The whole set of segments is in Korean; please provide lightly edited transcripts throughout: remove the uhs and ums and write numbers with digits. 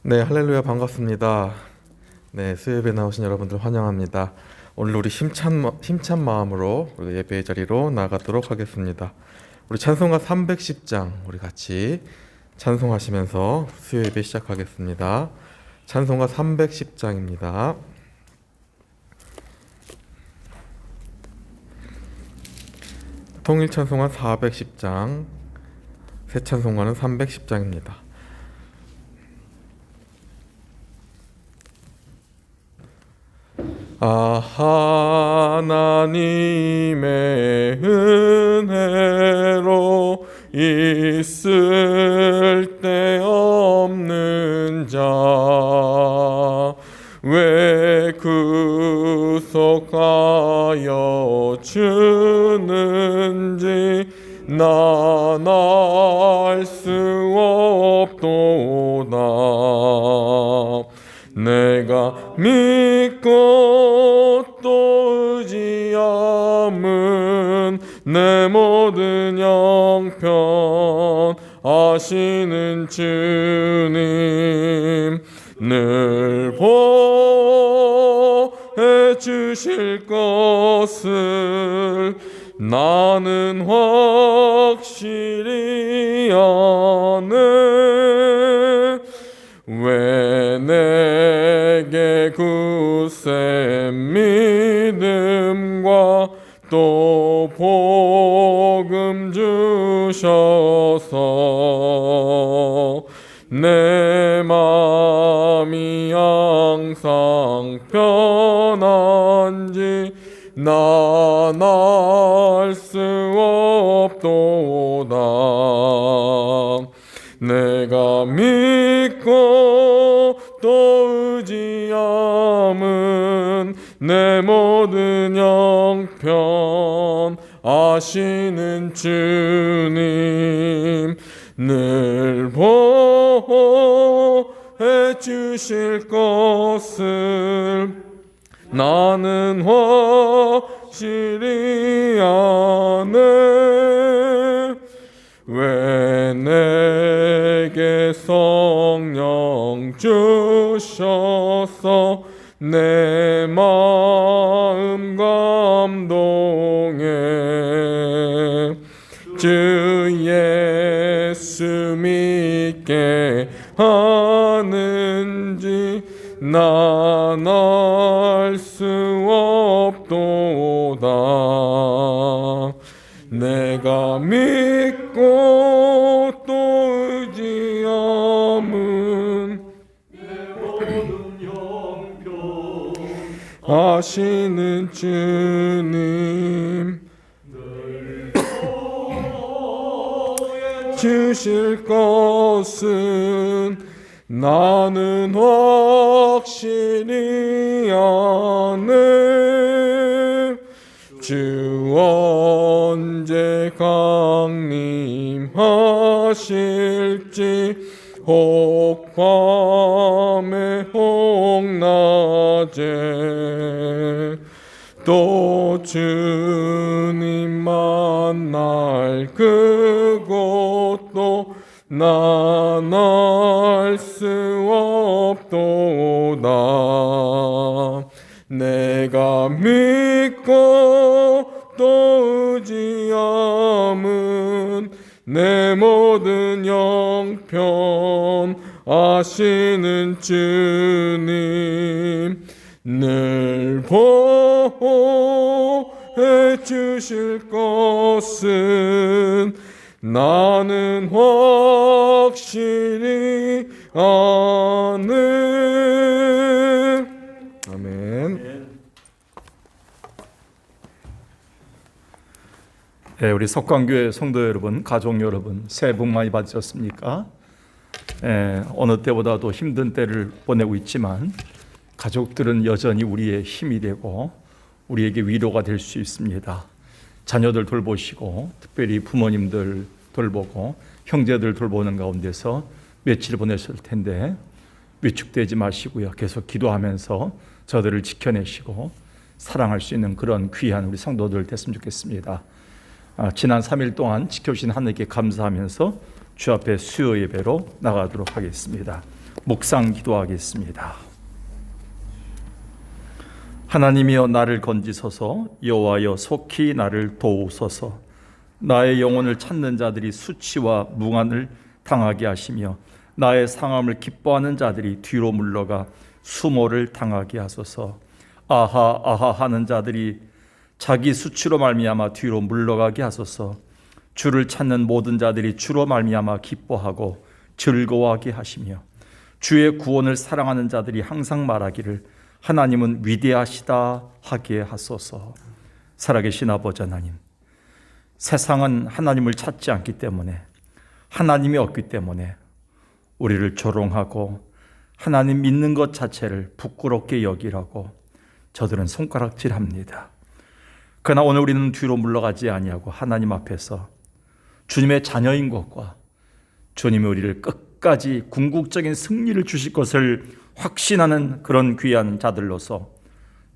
네, 할렐루야 반갑습니다. 네, 수요예배 나오신 여러분들 환영합니다. 오늘 우리 힘찬 마음으로 우리 예배의 자리로 나가도록 하겠습니다. 우리 찬송가 310장 우리 같이 찬송하시면서 수요예배 시작하겠습니다. 찬송가 310장입니다. 통일 찬송가 410장, 새 찬송가는 310장입니다. 하나님의 은혜로 있을 데 없는 자 왜 구속하여 주는지 난 알 수 없도다. 내가 믿고 또 의지함은 내 모든 형편 아시는 주님 늘 보해 주실 것을 나는 확실히 아네. 왜 내게 굳센 믿음과 또 복음 주셔서 내 마음이 항상 편한지 난 알 수 없도다. 내가 믿고 또 의지함은 내 모든 형편 아시는 주님 늘 보해 주실 것을 나는 확실히 아네. 왜 내게 성령 주셔서 내 마음 감동해 주 예수 믿게 하는지 난 알 수 없도다. 내가 믿고 또 의지함은 내 모든 형편 아시는 주님 늘 주실 것은 나는 확실히 아네. 주 언제 강림하실지 혹 밤에 혹 낮에 또 주님 만날 그곳도 난 알 수 없도다. 내가 믿고 또 의지함은 내 모든 형편 아시는 주님 늘 보해 주실 것은 나는 확실히 아네. 아멘. 네, 우리 석광교회 성도 여러분, 가족 여러분, 새해 복 많이 받으셨습니까? 어느 때보다도 힘든 때를 보내고 있지만 가족들은 여전히 우리의 힘이 되고 우리에게 위로가 될 수 있습니다. 자녀들 돌보시고 특별히 부모님들 돌보고 형제들 돌보는 가운데서 며칠 보내실 텐데 위축되지 마시고요. 계속 기도하면서 저들을 지켜내시고 사랑할 수 있는 그런 귀한 우리 성도들 됐으면 좋겠습니다. 지난 3일 동안 지켜주신 하나님께 감사하면서 주 앞에 수요 예배로 나가도록 하겠습니다. 묵상 기도하겠습니다. 하나님이여 나를 건지소서. 여호와여 속히 나를 도우소서. 나의 영혼을 찾는 자들이 수치와 뭉한을 당하게 하시며 나의 상함을 기뻐하는 자들이 뒤로 물러가 수모를 당하게 하소서. 아하 아하 하는 자들이 자기 수치로 말미암아 뒤로 물러가게 하소서. 주를 찾는 모든 자들이 주로 말미암아 기뻐하고 즐거워하게 하시며 주의 구원을 사랑하는 자들이 항상 말하기를 하나님은 위대하시다 하게 하소서. 살아계신 아버지 하나님, 세상은 하나님을 찾지 않기 때문에, 하나님이 없기 때문에 우리를 조롱하고 하나님 믿는 것 자체를 부끄럽게 여기라고 저들은 손가락질합니다. 그러나 오늘 우리는 뒤로 물러가지 아니하고 하나님 앞에서 주님의 자녀인 것과 주님이 우리를 끝까지 궁극적인 승리를 주실 것을 확신하는 그런 귀한 자들로서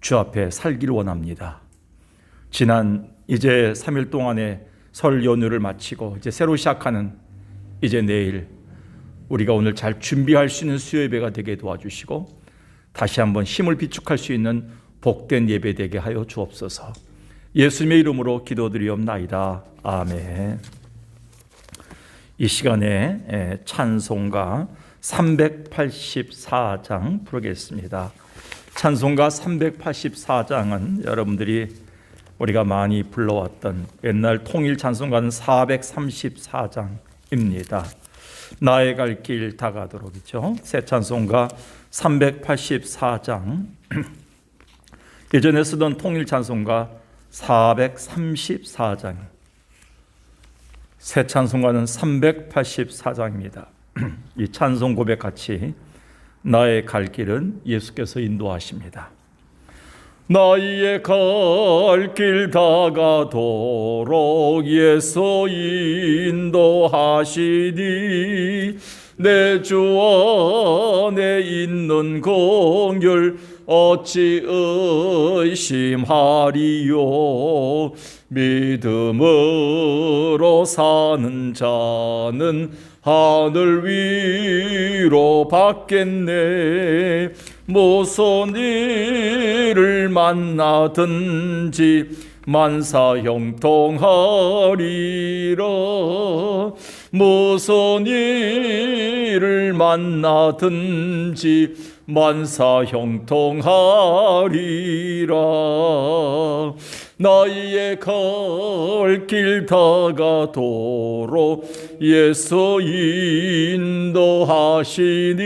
주 앞에 살기를 원합니다. 지난 이제 3일 동안의 설 연휴를 마치고 이제 새로 시작하는 이제 내일 우리가 오늘 잘 준비할 수 있는 수요 예배가 되게 도와주시고 다시 한번 힘을 비축할 수 있는 복된 예배 되게 하여 주옵소서. 예수님의 이름으로 기도드리옵나이다. 아멘. 이 시간에 찬송가 384장 부르겠습니다. 찬송가 384장은 여러분들이 우리가 많이 불러왔던 옛날 통일 찬송가는 434장입니다. 나의 갈 길 다가도록이죠. 새 찬송가 384장 예전에 쓰던 통일 찬송가 434장, 새 찬송가는 384장입니다. 이 찬송 고백 같이 나의 갈 길은 예수께서 인도하십니다. 나의 갈 길 다가도록 예수 인도하시니 내 주 안에 있는 긍휼 어찌 의심하리요. 믿음으로 사는 자는 하늘 위로 받겠네. 무슨 일을 만나든지 만사 형통하리라. 무슨 일을 만나든지 만사 형통하리라. 나의 갈 길 다가도록 예수 인도하시니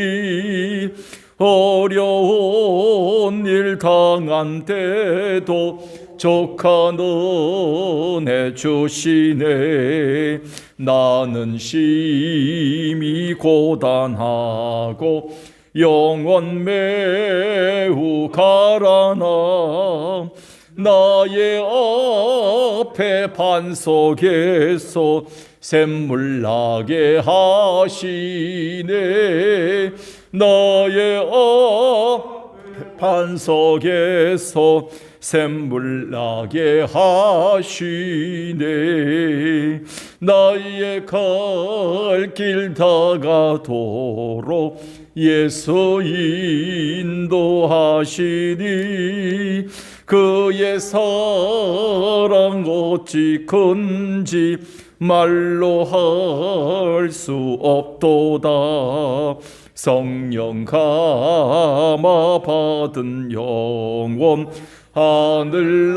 어려운 일 당한 때도 족한 은혜 주시네. 나는 심히 고단하고 영원 매우 가라나. 나의 앞에 반석에서 샘물 나게 하시네. 나의 앞에 반석에서 샘물 나게 하시네. 나의 갈 길 다가도록 예수 인도하시니 그의 사랑 어찌 큰지 말로 할 수 없도다. 성령 감화 받은 영혼 하늘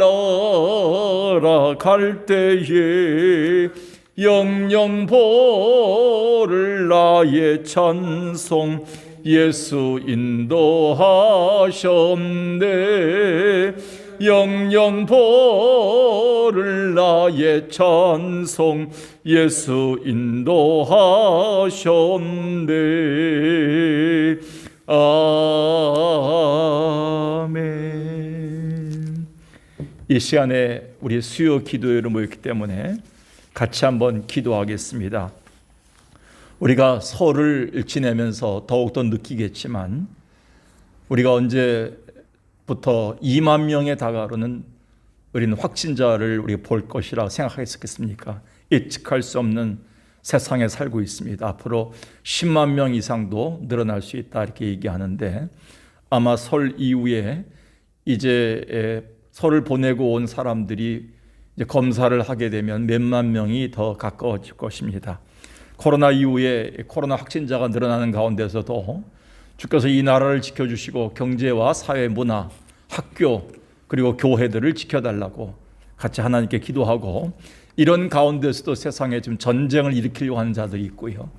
날아갈 때에 영영 보를 나의 찬송 예수 인도하셨네. 영영 보를 나의 찬송 예수 인도하셨네. 아멘. 이 시간에 우리 수요 기도회로 모였기 때문에 같이 한번 기도하겠습니다. 우리가 설을 지내면서 더욱더 느끼겠지만 우리가 언제부터 2만 명에 다가오는 우리는 확진자를 우리가 볼 것이라 생각했었겠습니까? 예측할 수 없는 세상에 살고 있습니다. 앞으로 10만 명 이상도 늘어날 수 있다 이렇게 얘기하는데 아마 설 이후에 이제 설을 보내고 온 사람들이 이제 검사를 하게 되면 몇만 명이 더 가까워질 것입니다. 코로나 이후에 코로나 확진자가 늘어나는 가운데서도 주께서 이 나라를 지켜주시고 경제와 사회, 문화, 학교 그리고 교회들을 지켜달라고 같이 하나님께 기도하고 이런 가운데서도 세상에 지금 전쟁을 일으키려고 하는 자들이 있고요.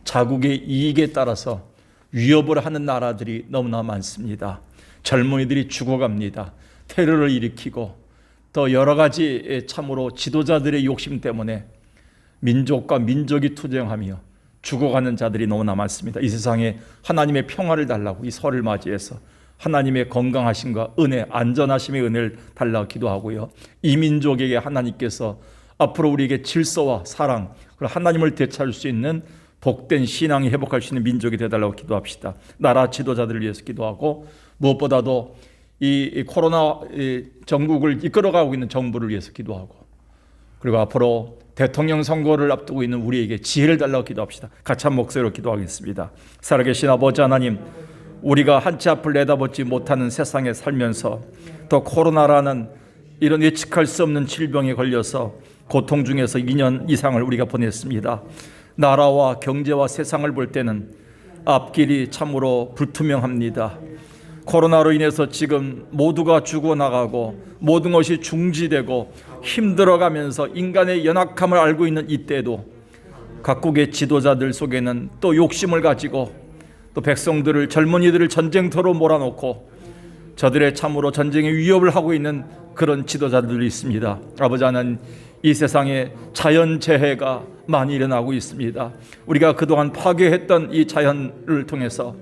자국의 이익에 따라서 위협을 하는 나라들이 너무나 많습니다. 젊은이들이 죽어갑니다. 테러를 일으키고 또 여러 가지 참으로 지도자들의 욕심 때문에 민족과 민족이 투쟁하며 죽어가는 자들이 너무나 많습니다. 이 세상에 하나님의 평화를 달라고 이 설을 맞이해서 하나님의 건강하심과 은혜, 안전하심의 은혜를 달라고 기도하고요. 이 민족에게 하나님께서 앞으로 우리에게 질서와 사랑, 그리고 하나님을 되찾을 수 있는 복된 신앙이 회복할 수 있는 민족이 되달라고 기도합시다. 나라 지도자들을 위해서 기도하고 무엇보다도 이 코로나 전국을 이끌어가고 있는 정부를 위해서 기도하고 그리고 앞으로 대통령 선거를 앞두고 있는 우리에게 지혜를 달라고 기도합시다. 같이 한 목소리로 기도하겠습니다. 살아계신 아버지 하나님, 우리가 한치 앞을 내다보지 못하는 세상에 살면서 또 코로나라는 이런 예측할 수 없는 질병에 걸려서 고통 중에서 2년 이상을 우리가 보냈습니다. 나라와 경제와 세상을 볼 때는 앞길이 참으로 불투명합니다. 코로나로 인해서 지금 모두가 죽어나가고 모든 것이 중지되고 힘들어가면서 인간의 연약함을 알고 있는 이때도 각국의 지도자들 속에는 또 욕심을 가지고 또 백성들을, 젊은이들을 전쟁터로 몰아놓고 저들의 참으로 전쟁의 위협을 하고 있는 그런 지도자들이 있습니다. 아버지 하나님, 이 세상에 자연재해가 많이 일어나고 있습니다. 우리가 그동안 파괴했던 이 자연을 통해서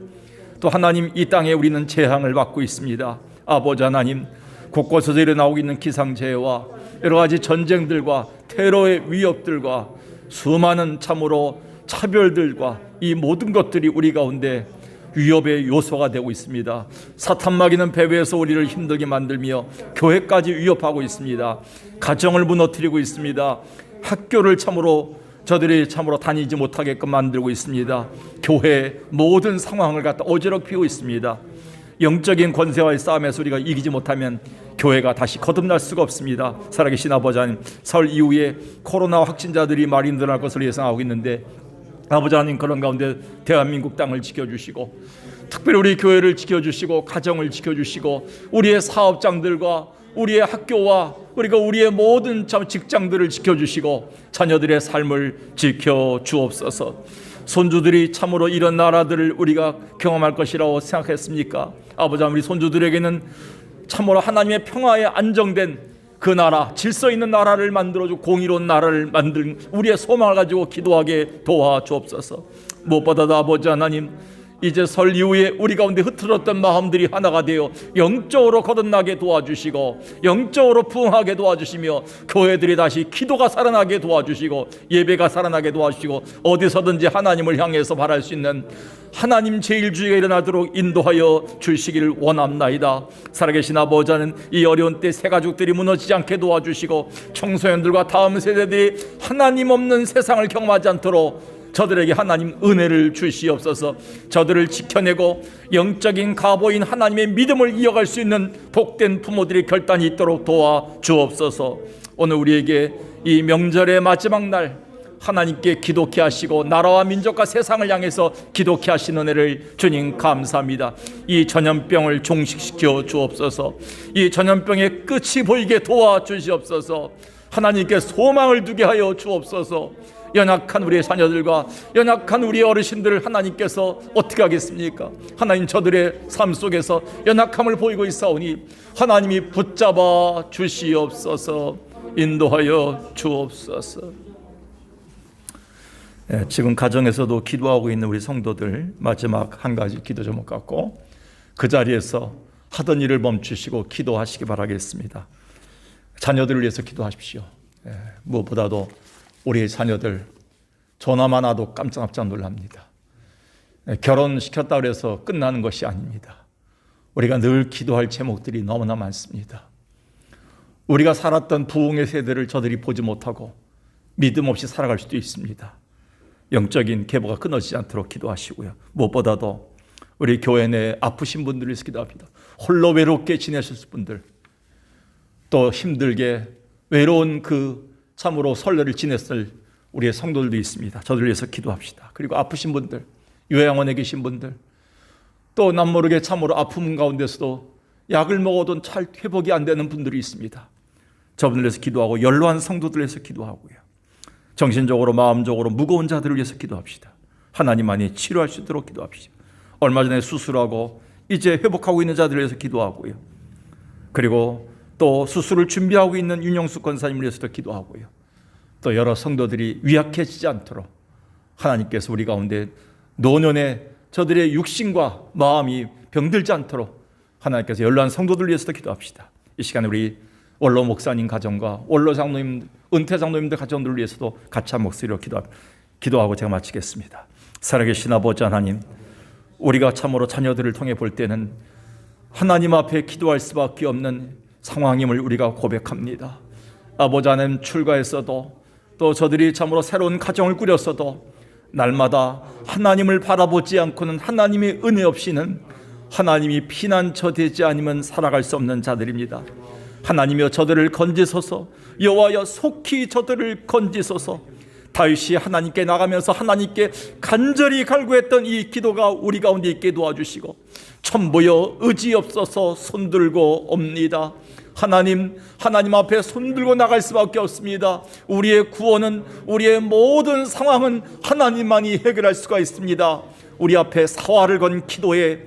또 하나님, 이 땅에 우리는 재앙을 받고 있습니다. 아버지 하나님, 곳곳에서 일어나고 있는 기상재해와 여러 가지 전쟁들과 테러의 위협들과 수많은 참으로 차별들과 이 모든 것들이 우리 가운데 위협의 요소가 되고 있습니다. 사탄 마귀는 배후에서 우리를 힘들게 만들며 교회까지 위협하고 있습니다. 가정을 무너뜨리고 있습니다. 학교를 저들이 참으로 다니지 못하게끔 만들고 있습니다. 교회 모든 상황을 갖다 어지럽히고 있습니다. 영적인 권세와의 싸움에서 우리가 이기지 못하면 교회가 다시 거듭날 수가 없습니다. 살아계신 아버지 하나님, 설 이후에 코로나 확진자들이 많이 늘어날 것으로 예상하고 있는데 아버지 하나님, 그런 가운데 대한민국 땅을 지켜주시고 특별히 우리 교회를 지켜주시고 가정을 지켜주시고 우리의 사업장들과 우리의 학교와 그리고 우리의 모든 직장들을 지켜주시고 자녀들의 삶을 지켜주옵소서. 손주들이 참으로 이런 나라들을 우리가 경험할 것이라고 생각했습니까? 아버지 하나님, 우리 손주들에게는 참으로 하나님의 평화에 안정된 그 나라, 질서 있는 나라를 만들어주고 공의로운 나라를 만들 우리의 소망을 가지고 기도하게 도와주옵소서. 무엇보다도 아버지 하나님, 이제 설 이후에 우리 가운데 흐트러졌던 마음들이 하나가 되어 영적으로 거듭나게 도와주시고 영적으로 부흥하게 도와주시며 교회들이 다시 기도가 살아나게 도와주시고 예배가 살아나게 도와주시고 어디서든지 하나님을 향해서 바랄 수 있는 하나님 제일주의가 일어나도록 인도하여 주시기를 원합나이다. 살아계신 아버지 하나님, 이 어려운 때 새 가족들이 무너지지 않게 도와주시고 청소년들과 다음 세대들이 하나님 없는 세상을 경험하지 않도록 저들에게 하나님 은혜를 주시옵소서. 저들을 지켜내고 영적인 가보인 하나님의 믿음을 이어갈 수 있는 복된 부모들의 결단이 있도록 도와주옵소서. 오늘 우리에게 이 명절의 마지막 날 하나님께 기도케 하시고 나라와 민족과 세상을 향해서 기도케 하신 은혜를 주님 감사합니다. 이 전염병을 종식시켜 주옵소서. 이 전염병의 끝이 보이게 도와주시옵소서. 하나님께 소망을 두게 하여 주옵소서. 연약한 우리의 자녀들과 연약한 우리의 어르신들을 하나님께서 어떻게 하겠습니까? 하나님, 저들의 삶 속에서 연약함을 보이고 있사오니 하나님이 붙잡아 주시옵소서. 인도하여 주옵소서. 지금 가정에서도 기도하고 있는 우리 성도들 마지막 한 가지 기도 제목 갖고 그 자리에서 하던 일을 멈추시고 기도하시기 바라겠습니다. 자녀들을 위해서 기도하십시오. 무엇보다도 우리의 자녀들 전화만 와도 깜짝깜짝 놀랍니다. 결혼시켰다고 해서 끝나는 것이 아닙니다. 우리가 늘 기도할 제목들이 너무나 많습니다. 우리가 살았던 부흥의 세대를 저들이 보지 못하고 믿음 없이 살아갈 수도 있습니다. 영적인 계보가 끊어지지 않도록 기도하시고요. 무엇보다도 우리 교회 내 아프신 분들을 위해서 기도합니다. 홀로 외롭게 지내실 분들, 또 힘들게 외로운 그 참으로 설레를 지냈을 우리의 성도들도 있습니다. 저들 위해서 기도합시다. 그리고 아프신 분들, 요양원에 계신 분들, 또 남모르게 참으로 아픔 가운데서도 약을 먹어도 잘 회복이 안 되는 분들이 있습니다. 저분들 위해서 기도하고, 연로한 성도들 위해서 기도하고요. 정신적으로 마음적으로 무거운 자들을 위해서 기도합시다. 하나님만이 치료할 수 있도록 기도합시다. 얼마 전에 수술하고 이제 회복하고 있는 자들을 위해서 기도하고요. 그리고 또 수술을 준비하고 있는 윤영숙 권사님을 위해서도 기도하고요. 또 여러 성도들이 위약해지지 않도록 하나님께서 우리 가운데 노년에 저들의 육신과 마음이 병들지 않도록 하나님께서 연로한 성도들 위해서도 기도합시다. 이 시간에 우리 원로 목사님 가정과 원로 장로님, 은퇴 장로님들 가정들을 위해서도 같이 한 목소리로 기도하고 제가 마치겠습니다. 살아계신 아버지 하나님, 우리가 참으로 자녀들을 통해 볼 때는 하나님 앞에 기도할 수밖에 없는 상황임을 우리가 고백합니다. 아버지 하나님, 출가했어도 또 저들이 참으로 새로운 가정을 꾸렸어도 날마다 하나님을 바라보지 않고는, 하나님의 은혜 없이는, 하나님이 피난처되지 않으면 살아갈 수 없는 자들입니다. 하나님이여, 저들을 건지소서. 여호와여, 속히 저들을 건지소서. 다윗이 하나님께 나가면서 하나님께 간절히 갈구했던 이 기도가 우리 가운데 있게 도와주시고, 천부여 의지없어서 손들고 옵니다. 하나님 앞에 손들고 나갈 수밖에 없습니다. 우리의 구원은, 우리의 모든 상황은 하나님만이 해결할 수가 있습니다. 우리 앞에 사활을 건 기도에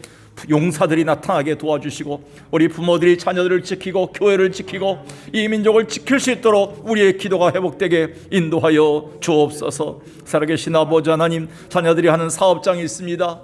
용사들이 나타나게 도와주시고, 우리 부모들이 자녀들을 지키고 교회를 지키고 이 민족을 지킬 수 있도록 우리의 기도가 회복되게 인도하여 주옵소서. 살아계신 아버지 하나님, 자녀들이 하는 사업장이 있습니다.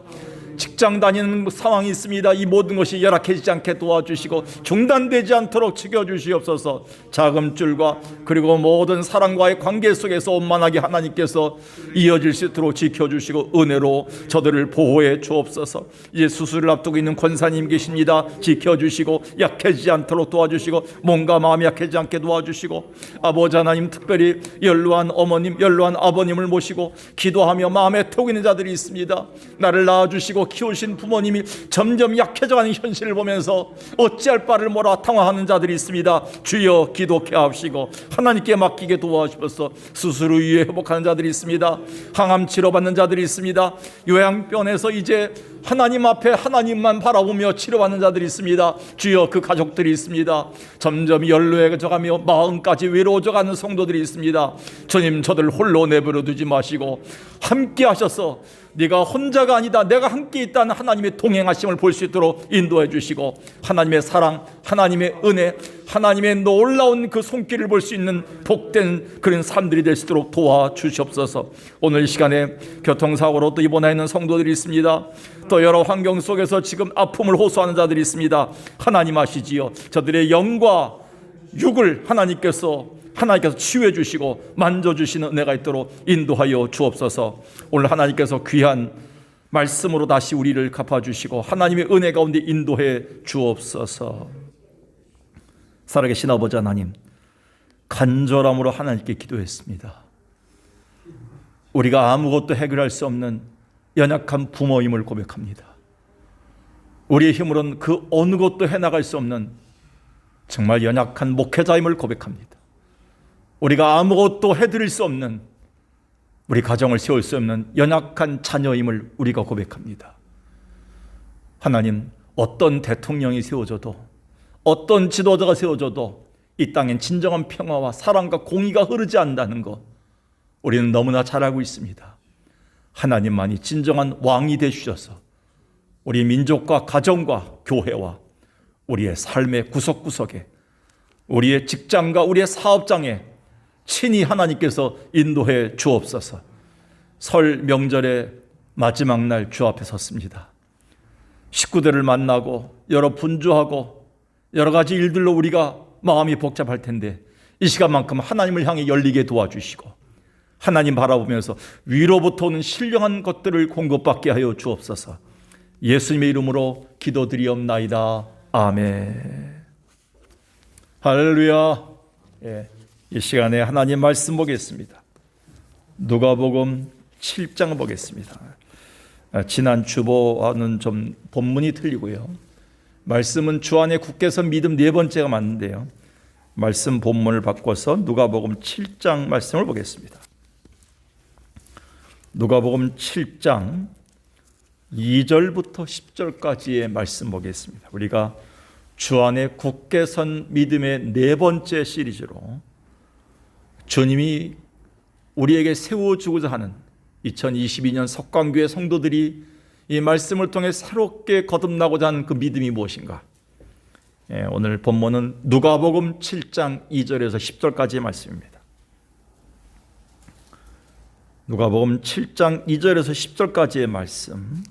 직장 다니는 상황이 있습니다. 이 모든 것이 열악해지지 않게 도와주시고 중단되지 않도록 지켜주시옵소서. 자금줄과 그리고 모든 사람과의 관계 속에서 원만하게 하나님께서 이어질 수 있도록 지켜주시고 은혜로 저들을 보호해 주옵소서. 이제 수술을 앞두고 있는 권사님 계십니다. 지켜주시고 약해지지 않도록 도와주시고 몸과 마음이 약해지지 않게 도와주시고, 아버지 하나님, 특별히 연로한 어머님, 연로한 아버님을 모시고 기도하며 마음에 태우고 있는 자들이 있습니다. 나를 낳아주시고 키우신 부모님이 점점 약해져가는 현실을 보면서 어찌할 바를 몰라 당황하는 자들이 있습니다. 주여, 기도케 하시고 하나님께 맡기게 도와주셔서 수술 후에 회복하는 자들이 있습니다. 항암 치료받는 자들이 있습니다. 요양병원에서 이제 하나님 앞에 하나님만 바라보며 치료받는 자들이 있습니다. 주여, 그 가족들이 있습니다. 점점 연로해져가며 마음까지 외로워져가는 성도들이 있습니다. 주님, 저들 홀로 내버려 두지 마시고 함께 하셔서 네가 혼자가 아니다, 내가 함께 있다는 하나님의 동행하심을 볼 수 있도록 인도해 주시고, 하나님의 사랑, 하나님의 은혜, 하나님의 놀라운 그 손길을 볼 수 있는 복된 그런 삶들이 될 수 있도록 도와주시옵소서. 오늘 이 시간에 교통사고로 또 입원해 있는 성도들이 있습니다. 또 여러 환경 속에서 지금 아픔을 호소하는 자들이 있습니다. 하나님 아시지요. 저들의 영과 육을 하나님께서 치유해 주시고 만져주시는 은혜가 있도록 인도하여 주옵소서. 오늘 하나님께서 귀한 말씀으로 다시 우리를 갚아주시고 하나님의 은혜 가운데 인도해 주옵소서. 살아계신 아버지 하나님, 간절함으로 하나님께 기도했습니다. 우리가 아무것도 해결할 수 없는 연약한 부모임을 고백합니다. 우리의 힘으로는 그 어느 것도 해나갈 수 없는 정말 연약한 목회자임을 고백합니다. 우리가 아무것도 해드릴 수 없는, 우리 가정을 세울 수 없는 연약한 자녀임을 우리가 고백합니다. 하나님, 어떤 대통령이 세워져도, 어떤 지도자가 세워져도 이 땅엔 진정한 평화와 사랑과 공의가 흐르지 않는다는 것 우리는 너무나 잘 알고 있습니다. 하나님만이 진정한 왕이 되주셔서 우리 민족과 가정과 교회와 우리의 삶의 구석구석에, 우리의 직장과 우리의 사업장에 친히 하나님께서 인도해 주옵소서. 설 명절의 마지막 날 주 앞에 섰습니다. 식구들을 만나고 여러 분주하고 여러 가지 일들로 우리가 마음이 복잡할 텐데 이 시간만큼 하나님을 향해 열리게 도와주시고 하나님 바라보면서 위로부터 오는 신령한 것들을 공급받게 하여 주옵소서. 예수님의 이름으로 기도드리옵나이다. 아멘. 할렐루야. 이 시간에 하나님 말씀 보겠습니다. 누가복음 7장을 보겠습니다. 지난 주보와는 좀 본문이 틀리고요. 말씀은 주 안에 굳게 선 믿음 네 번째가 맞는데요. 말씀 본문을 바꿔서 누가복음 7장 말씀을 보겠습니다. 누가복음 7장 2절부터 10절까지의 말씀 보겠습니다. 우리가 주 안에 굳게 선 믿음의 네 번째 시리즈로 주님이 우리에게 세워주고자 하는 2022년 석광교회 성도들이 이 말씀을 통해 새롭게 거듭나고자 하는 그 믿음이 무엇인가? 오늘 본문은 누가복음 7장 2절에서 10절까지의 말씀입니다. 누가복음 7장 2절에서 10절까지의 말씀,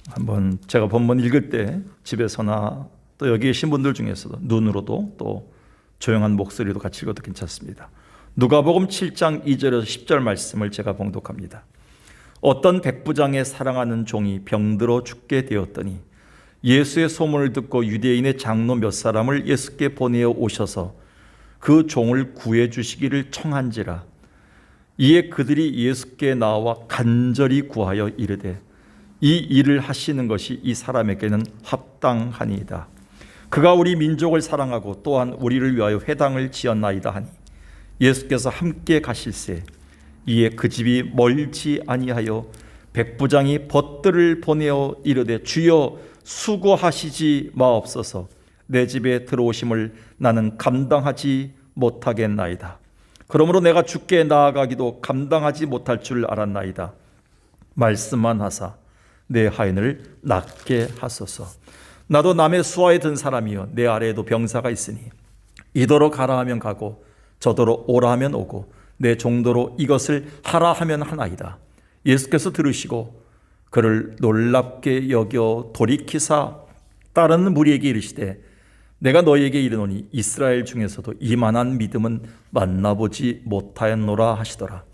한번 제가 본문 읽을 때 집에서나 또 여기 계신 분들 중에서도 눈으로도 또 조용한 목소리도 같이 읽어도 괜찮습니다. 누가복음 7장 2절에서 10절 말씀을 제가 봉독합니다. 어떤 백부장의 사랑하는 종이 병들어 죽게 되었더니 예수의 소문을 듣고 유대인의 장로 몇 사람을 예수께 보내어 오셔서 그 종을 구해 주시기를 청한지라. 이에 그들이 예수께 나와 간절히 구하여 이르되 이 일을 하시는 것이 이 사람에게는 합당하니이다. 그가 우리 민족을 사랑하고 또한 우리를 위하여 회당을 지었나이다 하니 예수께서 함께 가실새 이에 그 집이 멀지 아니하여 백부장이 벗들을 보내어 이르되 주여 수고하시지 마옵소서. 내 집에 들어오심을 나는 감당하지 못하겠나이다. 그러므로 내가 주께 나아가기도 감당하지 못할 줄 알았나이다. 말씀만 하사 내 하인을 낫게 하소서. 나도 남의 수하에 든 사람이요 내 아래에도 병사가 있으니 이더러 가라 하면 가고 저더러 오라 하면 오고 내 종도로 이것을 하라 하면 하나이다. 예수께서 들으시고 그를 놀랍게 여겨 돌이키사 다른 무리에게 이르시되 내가 너희에게 이르노니 이스라엘 중에서도 이만한 믿음은 만나보지 못하였노라 하시더라.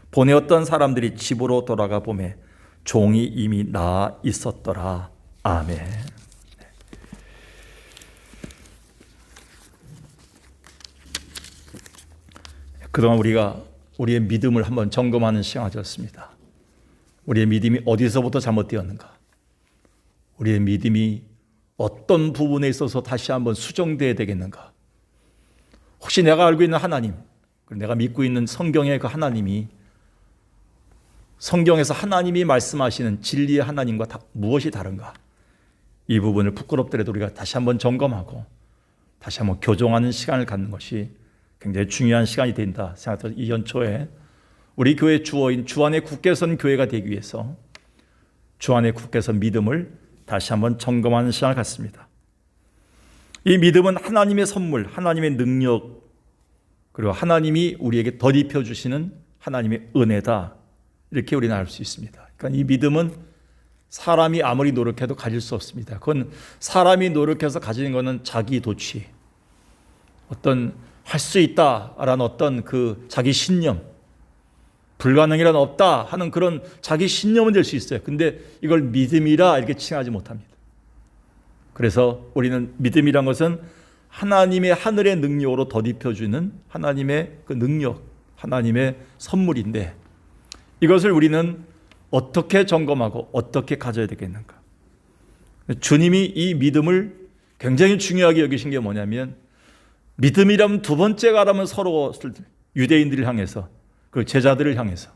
보내었던 사람들이 집으로 돌아가 보매 종이 이미 나아 있었더라. 아멘. 그동안 우리가 우리의 믿음을 한번 점검하는 시간을 가졌습니다. 우리의 믿음이 어디서부터 잘못되었는가? 우리의 믿음이 어떤 부분에 있어서 다시 한번 수정되어야 되겠는가? 혹시 내가 알고 있는 하나님, 내가 믿고 있는 성경의 그 하나님이 성경에서 하나님이 말씀하시는 진리의 하나님과 무엇이 다른가? 이 부분을 부끄럽더라도 우리가 다시 한번 점검하고 다시 한번 교정하는 시간을 갖는 것이 굉장히 중요한 시간이 된다 생각해서 이 연초에 우리 교회 주어인 주 안에 굳게 선 교회가 되기 위해서 주 안에 굳게 선 믿음을 다시 한번 점검하는 시간을 갖습니다. 이 믿음은 하나님의 선물, 하나님의 능력, 그리고 하나님이 우리에게 덧입혀 주시는 하나님의 은혜다. 이렇게 우리는 알 수 있습니다. 그러니까 이 믿음은 사람이 아무리 노력해도 가질 수 없습니다. 그건 사람이 노력해서 가지는 것은 자기 도취, 어떤 할 수 있다라는 어떤 그 자기 신념, 불가능이란 없다 하는 그런 자기 신념은 될 수 있어요. 근데 이걸 믿음이라 이렇게 칭하지 못합니다. 그래서 우리는 믿음이란 것은 하나님의 하늘의 능력으로 덧입혀주는 하나님의 그 능력, 하나님의 선물인데 이것을 우리는 어떻게 점검하고 어떻게 가져야 되겠는가? 주님이 이 믿음을 굉장히 중요하게 여기신 게 뭐냐면 믿음이라면 두 번째가 라면 서로 유대인들을 향해서 그 제자들을 향해서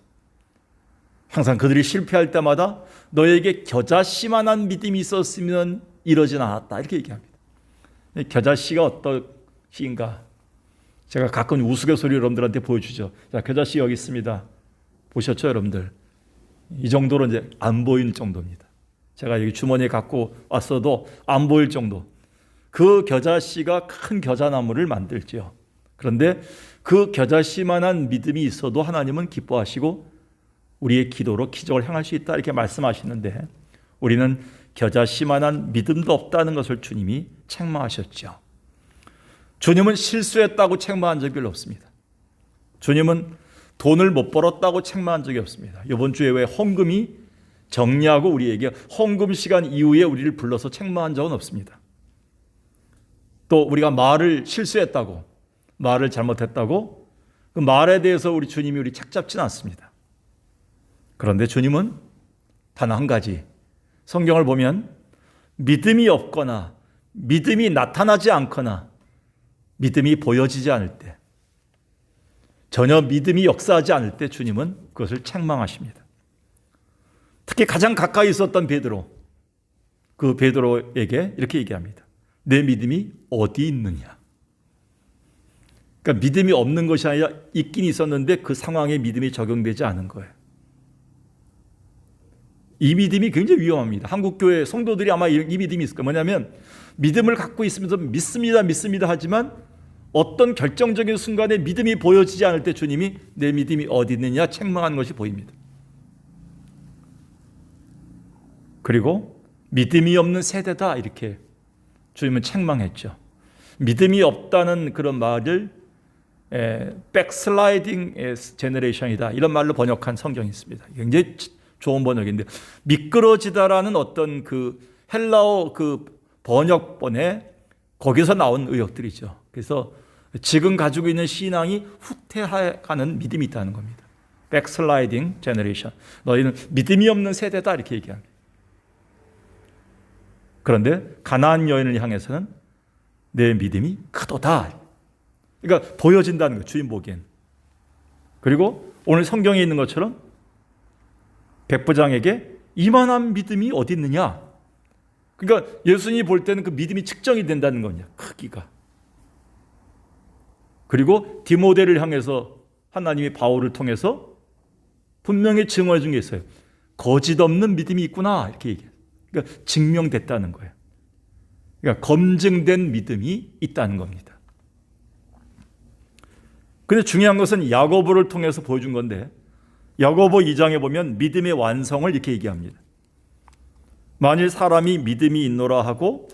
항상 그들이 실패할 때마다 너에게 겨자씨만한 믿음이 있었으면 이러진 않았다 이렇게 얘기합니다. 겨자씨가 어떤 씨인가? 제가 가끔 우스갯소리 여러분들한테 보여주죠. 자, 겨자씨 여기 있습니다. 보셨죠, 여러분들? 이 정도로 이제 안 보이는 정도입니다. 제가 여기 주머니에 갖고 왔어도 안 보일 정도. 그 겨자씨가 큰 겨자나무를 만들죠. 그런데 그 겨자씨만한 믿음이 있어도 하나님은 기뻐하시고 우리의 기도로 기적을 행할 수 있다 이렇게 말씀하시는데 우리는 겨자씨만한 믿음도 없다는 것을 주님이 책망하셨죠. 주님은 실수했다고 책망한 적이 별로 없습니다. 주님은 돈을 못 벌었다고 책망한 적이 없습니다. 이번 주에 왜 헌금이 정리하고 우리에게 헌금 시간 이후에 우리를 불러서 책망한 적은 없습니다. 또 우리가 말을 실수했다고, 말을 잘못했다고 그 말에 대해서 우리 주님이 우리 책잡지는 않습니다. 그런데 주님은 단 한 가지, 성경을 보면 믿음이 없거나 믿음이 나타나지 않거나 믿음이 보여지지 않을 때, 전혀 믿음이 역사하지 않을 때 주님은 그것을 책망하십니다. 특히 가장 가까이 있었던 베드로, 그 베드로에게 이렇게 얘기합니다. 내 믿음이 어디 있느냐? 그러니까 믿음이 없는 것이 아니라 있긴 있었는데 그 상황에 믿음이 적용되지 않은 거예요. 이 믿음이 굉장히 위험합니다. 한국교회 성도들이 아마 이 믿음이 있을 거예요. 뭐냐면 믿음을 갖고 있으면서 믿습니다 하지만 어떤 결정적인 순간에 믿음이 보여지지 않을 때 주님이 내 믿음이 어디 있느냐 책망하는 것이 보입니다. 그리고 믿음이 없는 세대다 이렇게 주님은 책망했죠. 믿음이 없다는 그런 말을 백슬라이딩 제너레이션이다 이런 말로 번역한 성경이 있습니다. 굉장히 좋은 번역인데, 미끄러지다라는 어떤 그 헬라어 그 번역본에 거기서 나온 의역들이죠. 그래서 지금 가지고 있는 신앙이 후퇴해가는 믿음이 있다는 겁니다. 백슬라이딩 제너레이션. 너희는 믿음이 없는 세대다 이렇게 얘기합니다. 그런데 가나안 여인을 향해서는 내 믿음이 크도다. 그러니까 보여진다는 거예요. 주인 보기엔. 그리고 오늘 성경에 있는 것처럼 백부장에게 이만한 믿음이 어디 있느냐. 그러니까 예수님이 볼 때는 그 믿음이 측정이 된다는 거냐. 크기가. 그리고 디모데를 향해서 하나님이 바울을 통해서 분명히 증언해 준 게 있어요. 거짓 없는 믿음이 있구나 이렇게 얘기해요. 그러니까 증명됐다는 거예요. 그러니까 검증된 믿음이 있다는 겁니다. 근데 중요한 것은 야고보를 통해서 보여준 건데, 야고보 2장에 보면 믿음의 완성을 이렇게 얘기합니다. 만일 사람이 믿음이 있노라 하고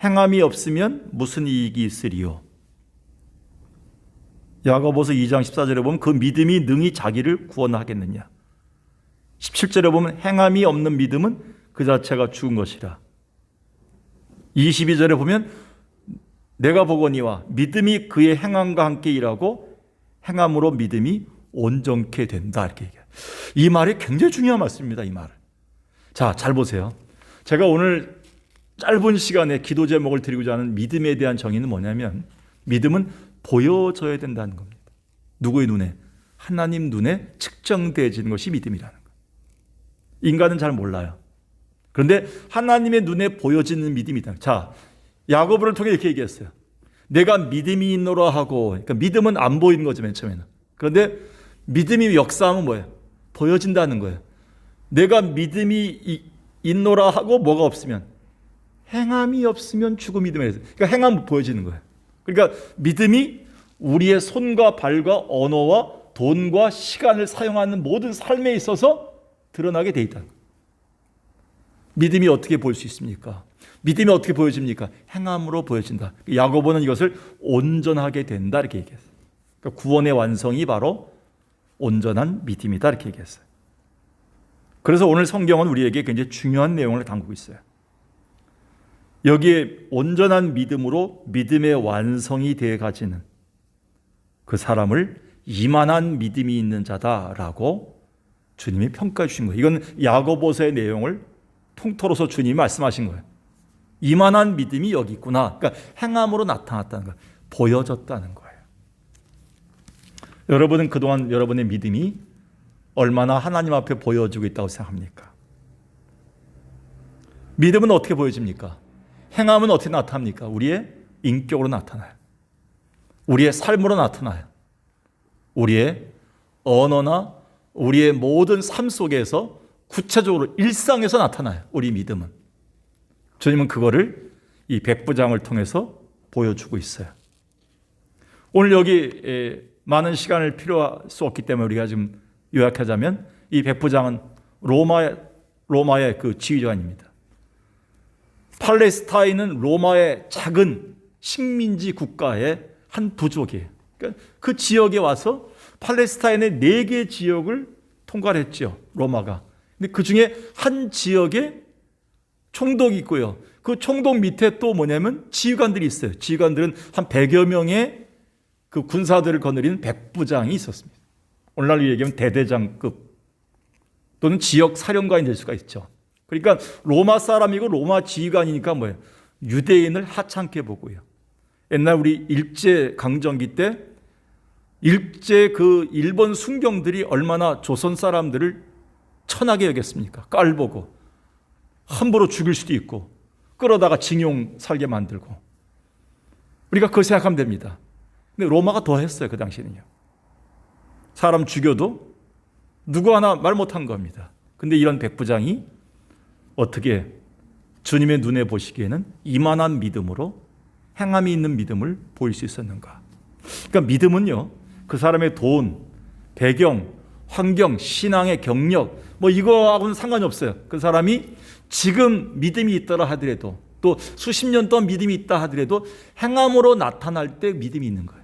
행함이 없으면 무슨 이익이 있으리요. 야고보서 2장 14절에 보면 그 믿음이 능히 자기를 구원하겠느냐. 17절에 보면 행함이 없는 믿음은 그 자체가 죽은 것이라. 22절에 보면 내가 보거니와 믿음이 그의 행함과 함께 일하고 행함으로 믿음이 온전케 된다 이렇게 얘기해요. 이 말이 굉장히 중요한 말씀입니다. 이 말을. 자, 잘 보세요. 제가 오늘 짧은 시간에 기도 제목을 드리고자 하는 믿음에 대한 정의는 뭐냐면, 믿음은 보여져야 된다는 겁니다. 누구의 눈에? 하나님 눈에 측정되어지는 것이 믿음이라는 거예요. 인간은 잘 몰라요. 그런데 하나님의 눈에 보여지는 믿음이다. 자, 야고보를 통해 이렇게 얘기했어요. 내가 믿음이 있노라 하고, 그러니까 믿음은 안 보이는 거죠, 맨 처음에는. 그런데 믿음이 역사하면 뭐예요? 보여진다는 거예요. 내가 믿음이 있노라 하고 뭐가 없으면, 행함이 없으면 죽음이 믿음에 대해서. 그러니까 행함 보여지는 거예요. 그러니까 믿음이 우리의 손과 발과 언어와 돈과 시간을 사용하는 모든 삶에 있어서 드러나게 돼 있다. 믿음이 어떻게 보일 수 있습니까? 믿음이 어떻게 보여집니까? 행함으로 보여진다. 야고보는 이것을 온전하게 된다 이렇게 얘기했어요. 그러니까 구원의 완성이 바로 온전한 믿음이다 이렇게 얘기했어요. 그래서 오늘 성경은 우리에게 굉장히 중요한 내용을 담고 있어요. 여기에 온전한 믿음으로 믿음의 완성이 되어 가지는 그 사람을 이만한 믿음이 있는 자다라고 주님이 평가해 주신 거예요. 이건 야고보서의 내용을 통틀어서 주님이 말씀하신 거예요. 이만한 믿음이 여기 있구나. 그러니까 행함으로 나타났다는 거예요. 보여졌다는 거예요. 여러분은 그동안 여러분의 믿음이 얼마나 하나님 앞에 보여지고 있다고 생각합니까? 믿음은 어떻게 보여집니까? 행함은 어떻게 나타납니까? 우리의 인격으로 나타나요. 우리의 삶으로 나타나요. 우리의 언어나 우리의 모든 삶 속에서 구체적으로 일상에서 나타나요. 우리 믿음은. 주님은 그거를 이 백부장을 통해서 보여주고 있어요. 오늘 여기 많은 시간을 필요할 수 없기 때문에 우리가 지금 요약하자면, 이 백부장은 로마의 그 지휘관입니다. 팔레스타인은 로마의 작은 식민지 국가의 한 부족이에요. 그러니까 그 지역에 와서 팔레스타인의 4개 지역을 통과를 했죠, 로마가. 근데 그 중에 한 지역에 총독이 있고요. 그 총독 밑에 또 뭐냐면 지휘관들이 있어요. 지휘관들은 한 100여 명의 그 군사들을 거느리는 백부장이 있었습니다. 오늘날로 얘기하면 대대장급 또는 지역 사령관이 될 수가 있죠. 그러니까 로마 사람이고 로마 지휘관이니까 뭐예요? 유대인을 하찮게 보고요. 옛날 우리 일제 강점기 때 일제 그 일본 순경들이 얼마나 조선 사람들을 천하게 여겼습니까? 깔보고 함부로 죽일 수도 있고 끌어다가 징용 살게 만들고. 우리가 그걸 생각하면 됩니다. 근데 로마가 더 했어요. 그 당시에는요. 사람 죽여도 누구 하나 말 못한 겁니다. 근데 이런 백부장이 어떻게 주님의 눈에 보시기에는 이만한 믿음으로 행함이 있는 믿음을 보일 수 있었는가? 그러니까 믿음은요, 그 사람의 돈, 배경, 환경, 신앙의 경력, 뭐 이거하고는 상관이 없어요. 그 사람이 지금 믿음이 있더라 하더라도, 또 수십 년 동안 믿음이 있다 하더라도 행함으로 나타날 때 믿음이 있는 거예요.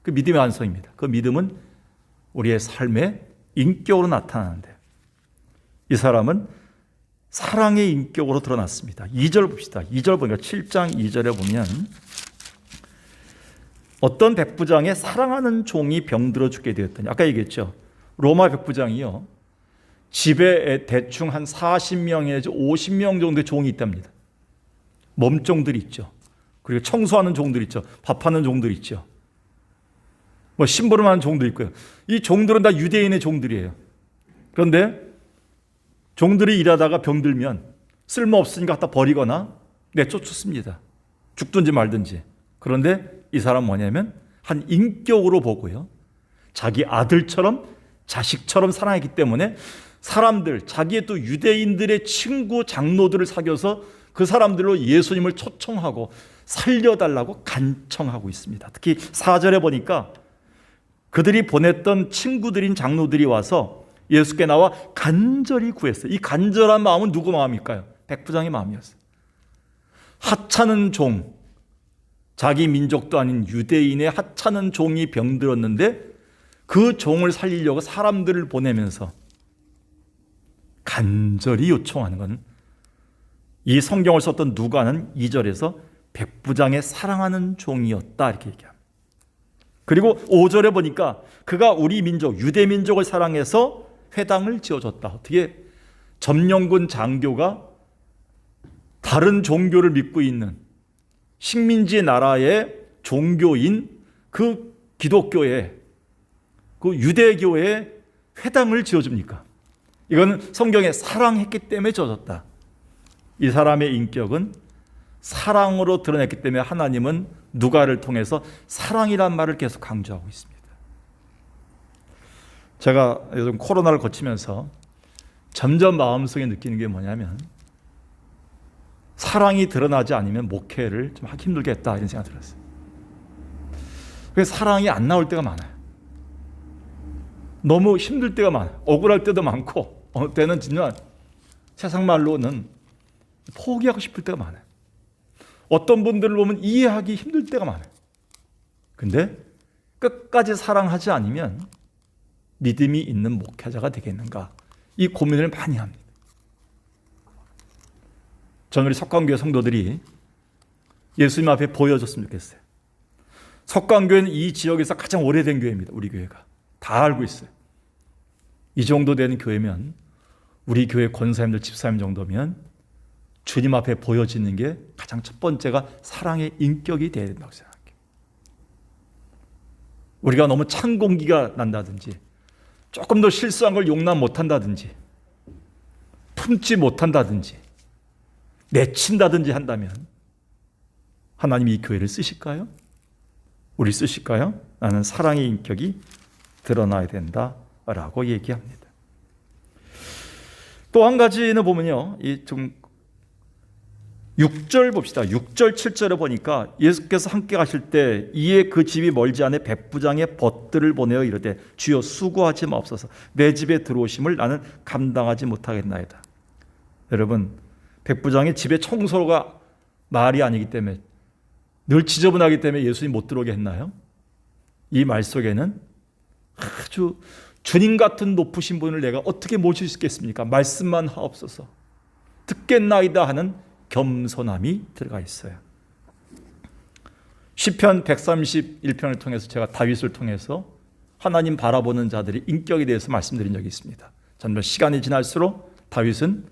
그 믿음의 완성입니다. 그 믿음은 우리의 삶의 인격으로 나타나는데, 이 사람은 사랑의 인격으로 드러났습니다. 2절 봅시다. 2절 보니까 7장 2절에 보면 어떤 백부장의 사랑하는 종이 병들어 죽게 되었더니, 아까 얘기했죠. 로마 백부장이요, 집에 대충 한 40명에서 50명 정도의 종이 있답니다. 몸종들이 있죠. 그리고 청소하는 종들이 있죠. 밥하는 종들이 있죠. 뭐 심부름하는 종도 있고요. 이 종들은 다 유대인의 종들이에요. 그런데 종들이 일하다가 병들면 쓸모없으니까 갖다 버리거나 내쫓습니다. 죽든지 말든지. 그런데 이 사람은 뭐냐면 한 인격으로 보고요, 자기 아들처럼 자식처럼 사랑했기 때문에 사람들, 자기의 또 유대인들의 친구 장로들을 사귀어서 그 사람들로 예수님을 초청하고 살려달라고 간청하고 있습니다. 특히 4절에 보니까 그들이 보냈던 친구들인 장로들이 와서 예수께 나와 간절히 구했어요. 이 간절한 마음은 누구 마음일까요? 백부장의 마음이었어요. 하찮은 종, 자기 민족도 아닌 유대인의 하찮은 종이 병들었는데 그 종을 살리려고 사람들을 보내면서 간절히 요청하는 건, 이 성경을 썼던 누가는 2절에서 백부장의 사랑하는 종이었다 이렇게 얘기합니다. 그리고 5절에 보니까 그가 우리 민족, 유대 민족을 사랑해서 회당을 지어줬다. 어떻게 점령군 장교가 다른 종교를 믿고 있는 식민지 나라의 종교인 그 기독교에, 그 유대교에 회당을 지어줍니까? 이거는 성경에 사랑했기 때문에 지어졌다. 이 사람의 인격은 사랑으로 드러냈기 때문에 하나님은 누가를 통해서 사랑이란 말을 계속 강조하고 있습니다. 제가 요즘 코로나를 거치면서 점점 마음속에 느끼는 게 뭐냐면, 사랑이 드러나지 않으면 목회를 좀 하기 힘들겠다 이런 생각이 들었어요. 그래서 사랑이 안 나올 때가 많아요. 너무 힘들 때가 많아요. 억울할 때도 많고, 어느 때는 진짜 세상 말로는 포기하고 싶을 때가 많아요. 어떤 분들을 보면 이해하기 힘들 때가 많아요. 근데 끝까지 사랑하지 않으면 믿음이 있는 목회자가 되겠는가, 이 고민을 많이 합니다. 저는 우리 석관교회 성도들이 예수님 앞에 보여줬으면 좋겠어요. 석관교회는 이 지역에서 가장 오래된 교회입니다. 우리 교회가 다 알고 있어요. 이 정도 되는 교회면, 우리 교회 권사님들, 집사님 정도면 주님 앞에 보여지는 게 가장 첫 번째가 사랑의 인격이 되어야 된다고 생각해요. 우리가 너무 찬 공기가 난다든지, 조금 더 실수한 걸 용납 못한다든지, 품지 못한다든지, 내친다든지 한다면 하나님이 이 교회를 쓰실까요? 우리 쓰실까요? 나는 사랑의 인격이 드러나야 된다라고 얘기합니다. 또 한 가지는 보면요, 이 좀 6절 봅시다. 6절 7절에 보니까 예수께서 함께 가실 때 이에 그 집이 멀지 않아 백부장의 벗들을 보내어 이르되 주여 수고하지 마옵소서, 내 집에 들어오심을 나는 감당하지 못하겠나이다. 여러분, 백부장의 집에 청소가 말이 아니기 때문에, 늘 지저분하기 때문에 예수님 못 들어오게 했나요? 이 말 속에는 아주 주님 같은 높으신 분을 내가 어떻게 모실 수 있겠습니까? 말씀만 하옵소서, 듣겠나이다 하는 겸손함이 들어가 있어요. 시편 131편을 통해서 제가 다윗을 통해서 하나님 바라보는 자들의 인격에 대해서 말씀드린 적이 있습니다. 점점 시간이 지날수록 다윗은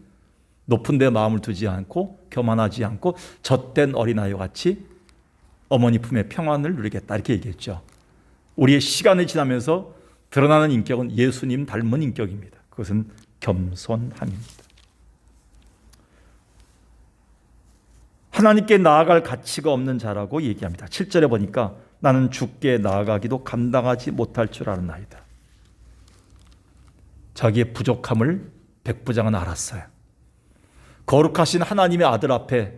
높은 데 마음을 두지 않고 교만하지 않고 젖된 어린아이와 같이 어머니 품의 평안을 누리겠다 이렇게 얘기했죠. 우리의 시간이 지나면서 드러나는 인격은 예수님 닮은 인격입니다. 그것은 겸손함입니다. 하나님께 나아갈 가치가 없는 자라고 얘기합니다. 7절에 보니까 나는 주께 나아가기도 감당하지 못할 줄 아는나이다. 자기의 부족함을 백부장은 알았어요. 거룩하신 하나님의 아들 앞에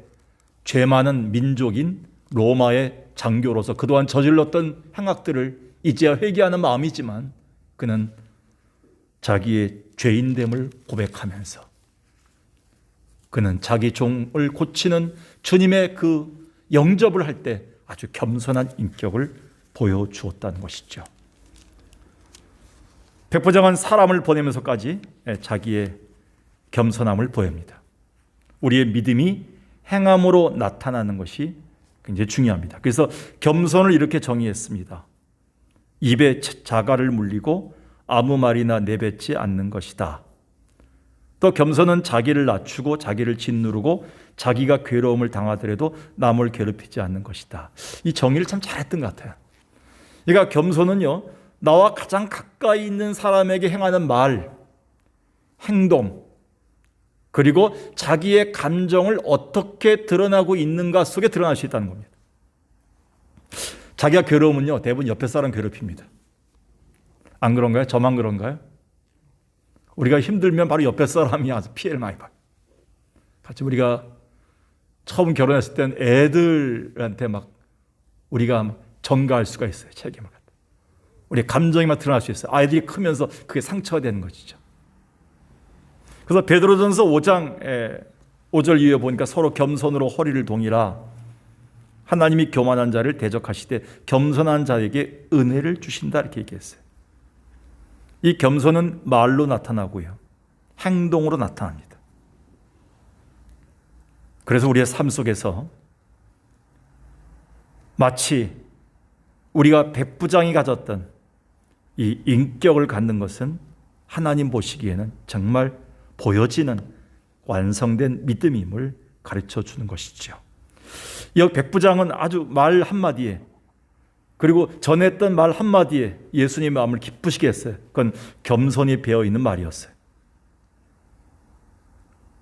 죄 많은 민족인 로마의 장교로서 그동안 저질렀던 행악들을 이제야 회개하는 마음이지만 그는 자기의 죄인됨을 고백하면서 그는 자기 종을 고치는 주님의 그 영접을 할 때 아주 겸손한 인격을 보여주었다는 것이죠. 백부장은 사람을 보내면서까지 자기의 겸손함을 보입니다. 우리의 믿음이 행함으로 나타나는 것이 굉장히 중요합니다. 그래서 겸손을 이렇게 정의했습니다. 입에 자갈을 물리고 아무 말이나 내뱉지 않는 것이다. 또 겸손은 자기를 낮추고 자기를 짓누르고 자기가 괴로움을 당하더라도 남을 괴롭히지 않는 것이다. 이 정의를 참 잘했던 것 같아요. 그러니까 겸손은요, 나와 가장 가까이 있는 사람에게 행하는 말, 행동, 그리고 자기의 감정을 어떻게 드러나고 있는가 속에 드러날 수 있다는 겁니다. 자기가 괴로우면요, 대부분 옆에 사람 괴롭힙니다. 안 그런가요? 저만 그런가요? 우리가 힘들면 바로 옆에 사람이 아주 피해를 많이 봐요. 같이 우리가 처음 결혼했을 땐 애들한테 막 우리가 막 전가할 수가 있어요. 책임을 갖다. 우리의 감정이 막 드러날 수 있어요. 아이들이 크면서 그게 상처가 되는 것이죠. 그래서 베드로전서 5장 5절 이후에 보니까 서로 겸손으로 허리를 동이라 하나님이 교만한 자를 대적하시되 겸손한 자에게 은혜를 주신다 이렇게 얘기했어요. 이 겸손은 말로 나타나고요. 행동으로 나타납니다. 그래서 우리의 삶 속에서 마치 우리가 백부장이 가졌던 이 인격을 갖는 것은 하나님 보시기에는 정말 보여지는 완성된 믿음임을 가르쳐 주는 것이죠. 이 백부장은 아주 말 한마디에 그리고 전했던 말 한마디에 예수님의 마음을 기쁘시게 했어요. 그건 겸손이 배어있는 말이었어요.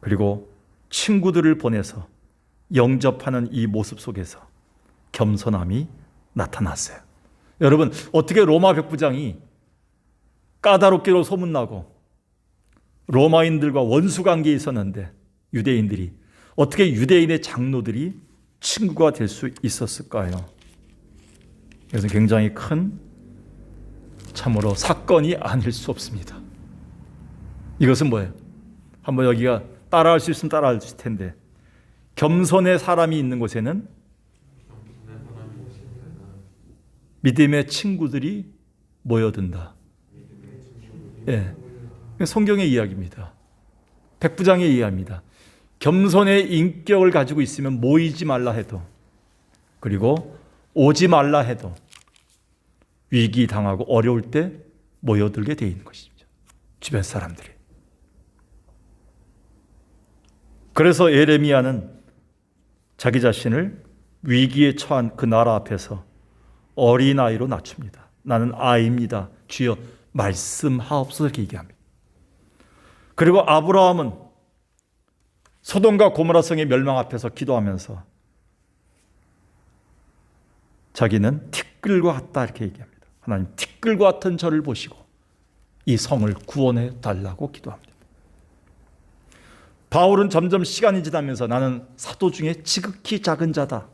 그리고 친구들을 보내서 영접하는 이 모습 속에서 겸손함이 나타났어요. 여러분, 어떻게 로마 백부장이 까다롭기로 소문나고 로마인들과 원수관계에 있었는데 유대인들이 어떻게 유대인의 장로들이 친구가 될 수 있었을까요? 그래서 굉장히 큰 참으로 사건이 아닐 수 없습니다. 이것은 뭐예요? 한번 여기가 따라할 수 있으면 따라할 수 있을 텐데 겸손의 사람이 있는 곳에는 믿음의 친구들이 모여든다. 예, 성경의 이야기입니다. 백부장의 이야기입니다. 겸손의 인격을 가지고 있으면 모이지 말라 해도 그리고 오지 말라 해도 위기 당하고 어려울 때 모여들게 돼 있는 것이죠. 주변 사람들이. 그래서 예레미야는 자기 자신을 위기에 처한 그 나라 앞에서 어린아이로 낮춥니다. 나는 아이입니다. 주여 말씀하옵소서 이렇게 얘기합니다. 그리고 아브라함은 소돔과 고모라 성의 멸망 앞에서 기도하면서 자기는 티끌과 같다 이렇게 얘기합니다. 하나님 티끌과 같은 저를 보시고 이 성을 구원해 달라고 기도합니다. 바울은 점점 시간이 지나면서 나는 사도 중에 지극히 작은 자다.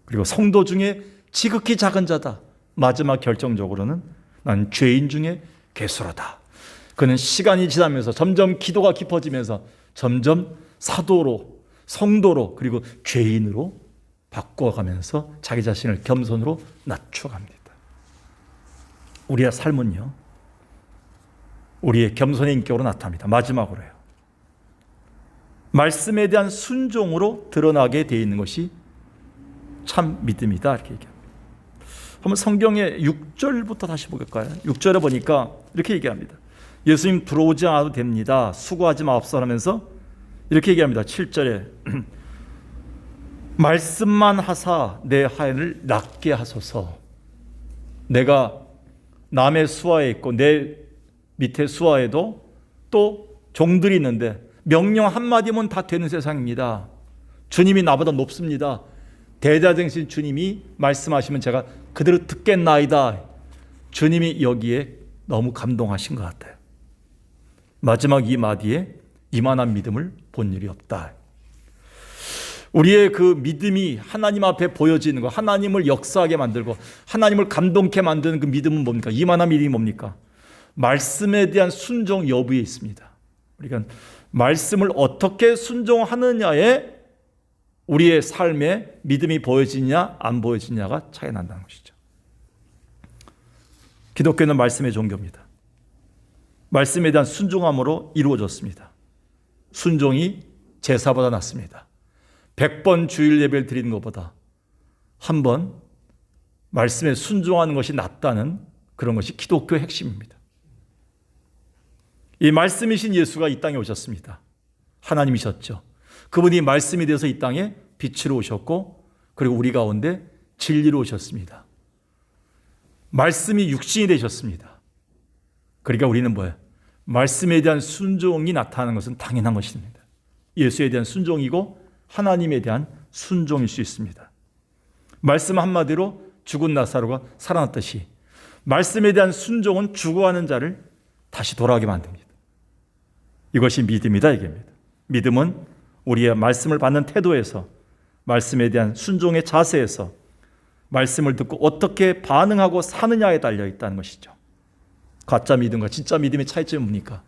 그리고 성도 중에 지극히 작은 자다. 마지막 결정적으로는 난 죄인 중에 괴수로다. 그는 시간이 지나면서 점점 기도가 깊어지면서 점점 사도로, 성도로, 그리고 죄인으로 바꿔가면서 자기 자신을 겸손으로 낮춰갑니다. 우리의 삶은요, 우리의 겸손의 인격으로 나타납니다. 마지막으로요, 말씀에 대한 순종으로 드러나게 되어 있는 것이 참 믿음이다 이렇게 얘기합니다. 한번 성경의 6절부터 다시 볼까요? 6절에 보니까 이렇게 얘기합니다. 예수님 들어오지 않아도 됩니다. 수고하지 마옵소서 하면서 이렇게 얘기합니다. 7절에 말씀만 하사 내 하인을 낫게 하소서. 내가 남의 수하에 있고 내 밑에 수하에도 또 종들이 있는데 명령 한마디면 다 되는 세상입니다. 주님이 나보다 높습니다. 대자되신 주님이 말씀하시면 제가 그대로 듣겠나이다. 주님이 여기에 너무 감동하신 것 같아요. 마지막 이 마디에 이만한 믿음을 본 일이 없다. 우리의 그 믿음이 하나님 앞에 보여지는 것, 하나님을 역사하게 만들고 하나님을 감동케 만드는 그 믿음은 뭡니까? 이만한 믿음이 뭡니까? 말씀에 대한 순종 여부에 있습니다. 그러니까 말씀을 어떻게 순종하느냐에 우리의 삶에 믿음이 보여지냐 안 보여지냐가 차이 난다는 것이죠. 기독교는 말씀의 종교입니다. 말씀에 대한 순종함으로 이루어졌습니다. 순종이 제사보다 낫습니다. 100번 주일 예배를 드리는 것보다 한 번 말씀에 순종하는 것이 낫다는 그런 것이 기독교의 핵심입니다. 이 말씀이신 예수가 이 땅에 오셨습니다. 하나님이셨죠. 그분이 말씀이 되어서 이 땅에 빛으로 오셨고 그리고 우리 가운데 진리로 오셨습니다. 말씀이 육신이 되셨습니다. 그러니까 우리는 뭐예요? 말씀에 대한 순종이 나타나는 것은 당연한 것입니다. 예수에 대한 순종이고 하나님에 대한 순종일 수 있습니다. 말씀 한마디로 죽은 나사로가 살아났듯이 말씀에 대한 순종은 죽어가는 자를 다시 돌아오게 만듭니다. 이것이 믿음이다 이게입니다. 믿음은 우리의 말씀을 받는 태도에서 말씀에 대한 순종의 자세에서 말씀을 듣고 어떻게 반응하고 사느냐에 달려 있다는 것이죠. 가짜 믿음과 진짜 믿음의 차이점이 뭡니까?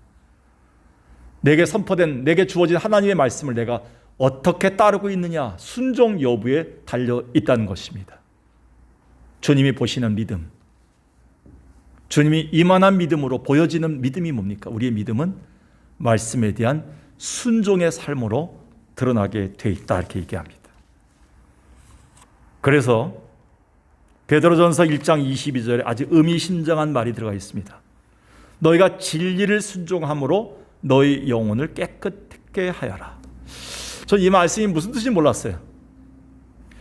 내게 선포된, 내게 주어진 하나님의 말씀을 내가 어떻게 따르고 있느냐, 순종 여부에 달려 있다는 것입니다. 주님이 보시는 믿음, 주님이 이만한 믿음으로 보여지는 믿음이 뭡니까? 우리의 믿음은 말씀에 대한 순종의 삶으로 드러나게 돼 있다 이렇게 얘기합니다. 그래서 베드로전서 1장 22절에 아주 의미심장한 말이 들어가 있습니다. 너희가 진리를 순종함으로 너희 영혼을 깨끗하게 하여라. 전 이 말씀이 무슨 뜻인지 몰랐어요.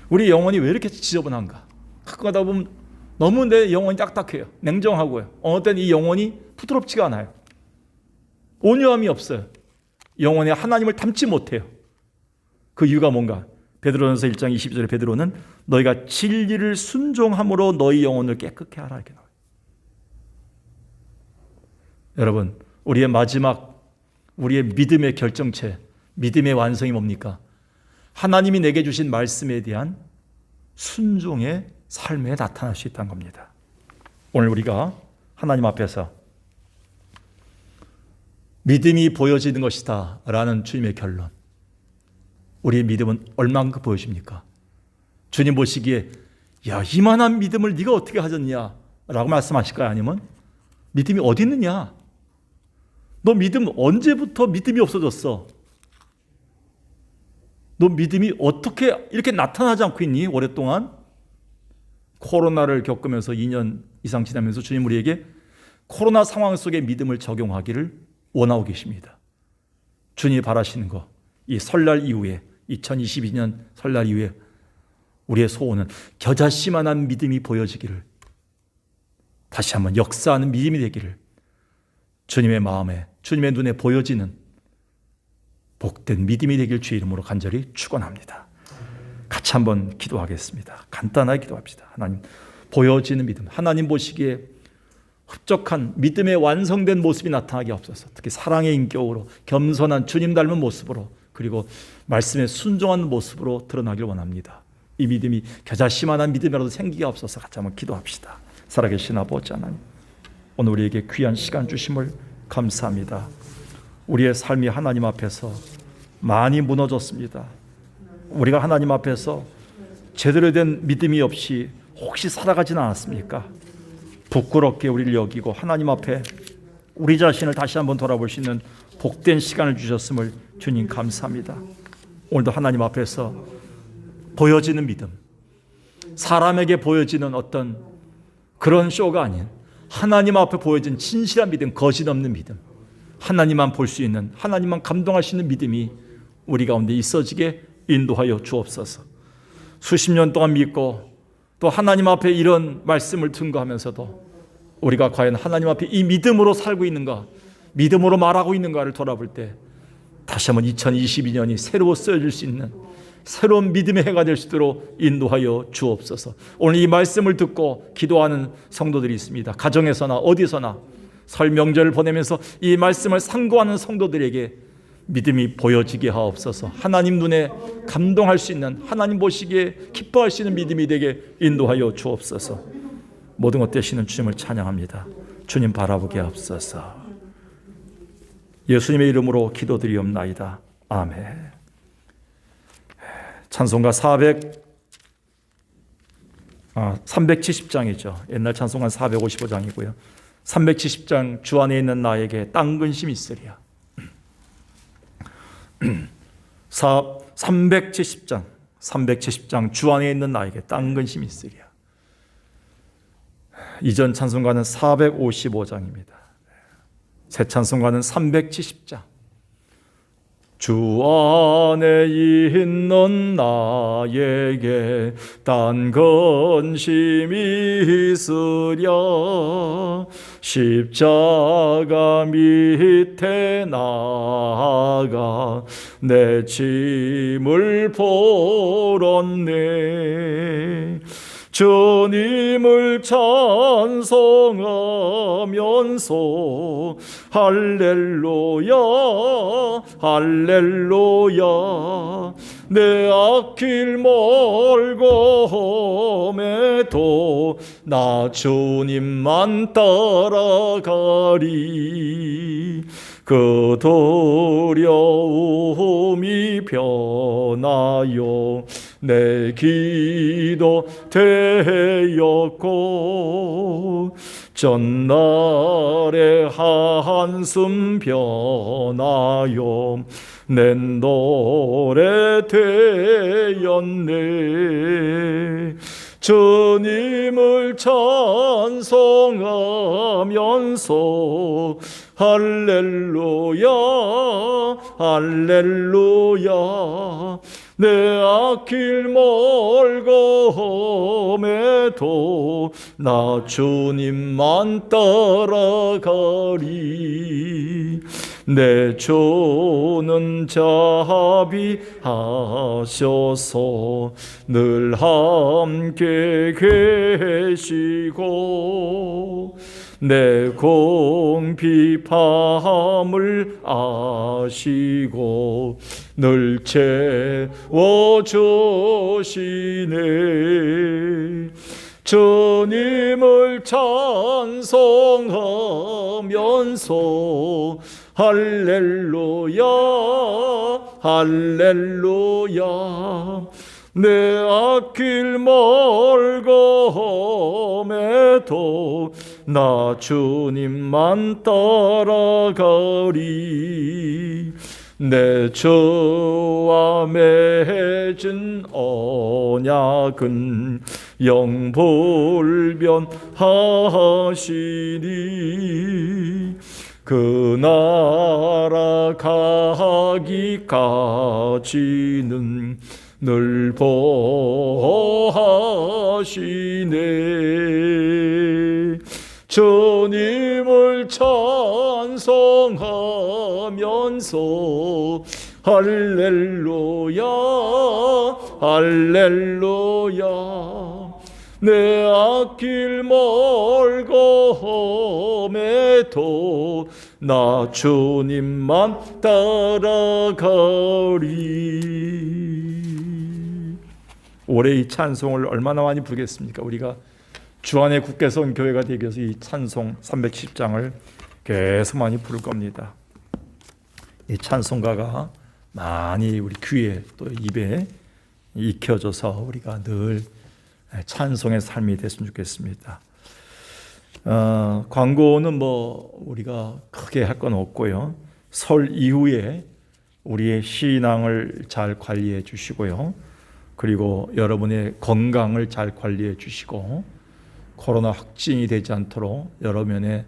우리 영혼이 왜 이렇게 지저분한가? 가끔 가다 보면 너무 내 영혼이 딱딱해요. 냉정하고요. 어느 때는 이 영혼이 부드럽지가 않아요. 온유함이 없어요. 영혼에 하나님을 담지 못해요. 그 이유가 뭔가? 베드로전서 1장 22절에 베드로는 너희가 진리를 순종함으로 너희 영혼을 깨끗게 하라 이렇게 나와요. 여러분, 우리의 마지막, 우리의 믿음의 결정체, 믿음의 완성이 뭡니까? 하나님이 내게 주신 말씀에 대한 순종의 삶에 나타날 수 있다는 겁니다. 오늘 우리가 하나님 앞에서 믿음이 보여지는 것이다 라는 주님의 결론, 우리의 믿음은 얼만큼 보여집니까? 주님 보시기에 야, 이만한 믿음을 네가 어떻게 하셨냐 라고 말씀하실까요? 아니면 믿음이 어디 있느냐? 너 믿음 언제부터 믿음이 없어졌어? 너 믿음이 어떻게 이렇게 나타나지 않고 있니? 오랫동안 코로나를 겪으면서 2년 이상 지나면서 주님 우리에게 코로나 상황 속에 믿음을 적용하기를 원하고 계십니다. 주님이 바라시는 거, 이 설날 이후에 2022년 설날 이후에 우리의 소원은 겨자씨만한 믿음이 보여지기를, 다시 한번 역사하는 믿음이 되기를 주님의 마음에, 주님의 눈에 보여지는 복된 믿음이 되길 주의 이름으로 간절히 축원합니다. 같이 한번 기도하겠습니다. 간단하게 기도합시다. 하나님, 보여지는 믿음, 하나님 보시기에 흡족한 믿음의 완성된 모습이 나타나게 없어서 특히 사랑의 인격으로 겸손한 주님 닮은 모습으로 그리고 말씀에 순종하는 모습으로 드러나길 원합니다. 이 믿음이 겨자씨만한 믿음이라도 생기게 없어서 같이 한번 기도합시다. 살아계신 아버지 하나님, 오늘 우리에게 귀한 시간 주심을 감사합니다. 우리의 삶이 하나님 앞에서 많이 무너졌습니다. 우리가 하나님 앞에서 제대로 된 믿음이 없이 혹시 살아가지는 않았습니까? 부끄럽게 우리를 여기고 하나님 앞에 우리 자신을 다시 한번 돌아볼 수 있는 복된 시간을 주셨음을 주님 감사합니다. 오늘도 하나님 앞에서 보여지는 믿음, 사람에게 보여지는 어떤 그런 쇼가 아닌 하나님 앞에 보여진 진실한 믿음, 거짓 없는 믿음, 하나님만 볼 수 있는, 하나님만 감동할 수 있는 믿음이 우리 가운데 있어지게 인도하여 주옵소서. 수십 년 동안 믿고 또 하나님 앞에 이런 말씀을 증거하면서도 우리가 과연 하나님 앞에 이 믿음으로 살고 있는가, 믿음으로 말하고 있는가를 돌아볼 때 다시 한번 2022년이 새로 쓰여질 수 있는 새로운 믿음의 해가 될 수 있도록 인도하여 주옵소서. 오늘 이 말씀을 듣고 기도하는 성도들이 있습니다. 가정에서나 어디서나 설 명절을 보내면서 이 말씀을 상고하는 성도들에게 믿음이 보여지게 하옵소서. 하나님 눈에 감동할 수 있는, 하나님 보시기에 기뻐할 수 있는 믿음이 되게 인도하여 주옵소서. 모든 것 되시는 주님을 찬양합니다. 주님 바라보게 하옵소서. 예수님의 이름으로 기도드리옵나이다. 아멘. 찬송가 370장이죠. 옛날 찬송가 455장이고요. 370장 주 안에 있는 나에게 땅 근심이 있으리야. 370장 주 안에 있는 나에게 땅 근심이 있으리야. 이전 찬송가는 455장입니다. 새 찬송가는 370장. 주 안에 있는 나에게 딴 근심이 있으랴. 십자가 밑에 나가 내 짐을 풀었네. 주님을 찬송하면서 할렐루야 할렐루야. 내 앞길 멀고 험해도 나 주님만 따라가리. 그 두려움이 변하여 내 기도 되었고, 전날의 한숨 변하여 내 노래 되었네. 주님을 찬송하면서 할렐루야 할렐루야. 내 앞길 멀고 험해도 나 주님만 따라가리. 내 주는 자비하셔서 늘 함께 계시고, 내 궁핍함을 아시고 늘 채워주시네. 주님을 찬송하면서 할렐루야 할렐루야. 내 앞길 멀고 험해도 나 주님만 따라가리. 내 주와 맺은 언약은 영불변하시니. 그 나라 가기까지는 늘 보호하시네. 주님을 찬송하면서 할렐루야 할렐루야. 내 앞길 멀고 험해도 나 주님만 따라가리. 올해 이 찬송을 얼마나 많이 부르겠습니까? 우리가 주안의 국계성 교회가 되기 위해서 이 찬송 310장을 계속 많이 부를 겁니다. 이 찬송가가 많이 우리 귀에 또 입에 익혀져서 우리가 늘 찬송의 삶이 됐으면 좋겠습니다. 광고는 우리가 크게 할 건 없고요. 설 이후에 우리의 신앙을 잘 관리해 주시고요. 그리고 여러분의 건강을 잘 관리해 주시고, 코로나 확진이 되지 않도록 여러 면에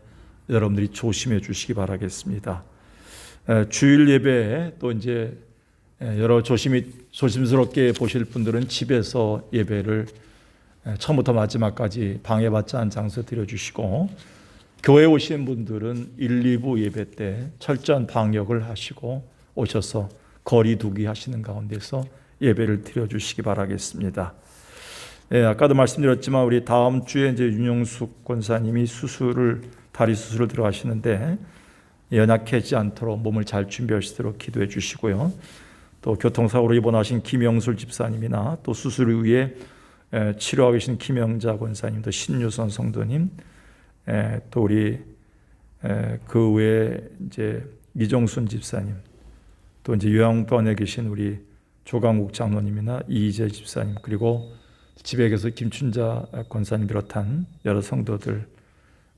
여러분들이 조심해 주시기 바라겠습니다. 주일 예배에 또 이제 여러 조심스럽게 보실 분들은 집에서 예배를 처음부터 마지막까지 방해받지 않은 장소 드려주시고, 교회 오신 분들은 1, 2부 예배 때 철저한 방역을 하시고 오셔서 거리 두기 하시는 가운데서 예배를 드려주시기 바라겠습니다. 아까도 말씀드렸지만 우리 다음 주에 이제 윤영숙 권사님이 다리 수술을 들어가시는데 연약해지지 않도록 몸을 잘 준비하시도록 기도해 주시고요. 또 교통사고로 입원하신 김영술 집사님이나 또 수술을 위해 치료하고 계신 김영자 권사님, 또 신유선 성도님, 또 우리 그 외에 이제 이종순 집사님, 또 이제 요양병원에 계신 우리 조강욱 장로님이나 이희재 집사님, 그리고 집에 계서 김춘자 권사님 비롯한 여러 성도들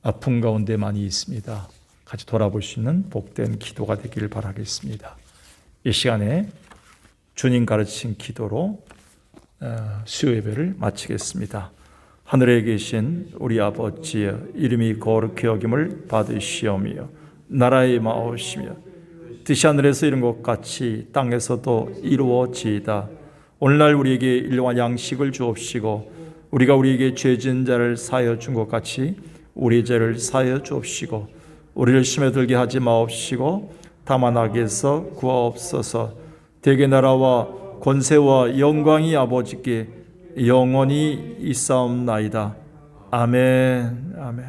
아픔 가운데 많이 있습니다. 같이 돌아볼 수 있는 복된 기도가 되기를 바라겠습니다. 이 시간에 주님 가르친 기도로 수요 예배를 마치겠습니다. 하늘에 계신 우리 아버지여, 이름이 거룩히 여김을 받으시오며 나라의 마오시며 뜻이 하늘에서 이룬 것 같이 땅에서도 이루어지이다. 오늘날 우리에게 일용할 양식을 주옵시고 우리가 우리에게 죄진 자를 사하여 준 것 같이 우리 죄를 사하여 주옵시고 우리를 시험에 들게 하지 마옵시고 다만 악에서 구하옵소서. 대개 나라와 권세와 영광이 아버지께 영원히 있사옵나이다. 아멘. 아멘.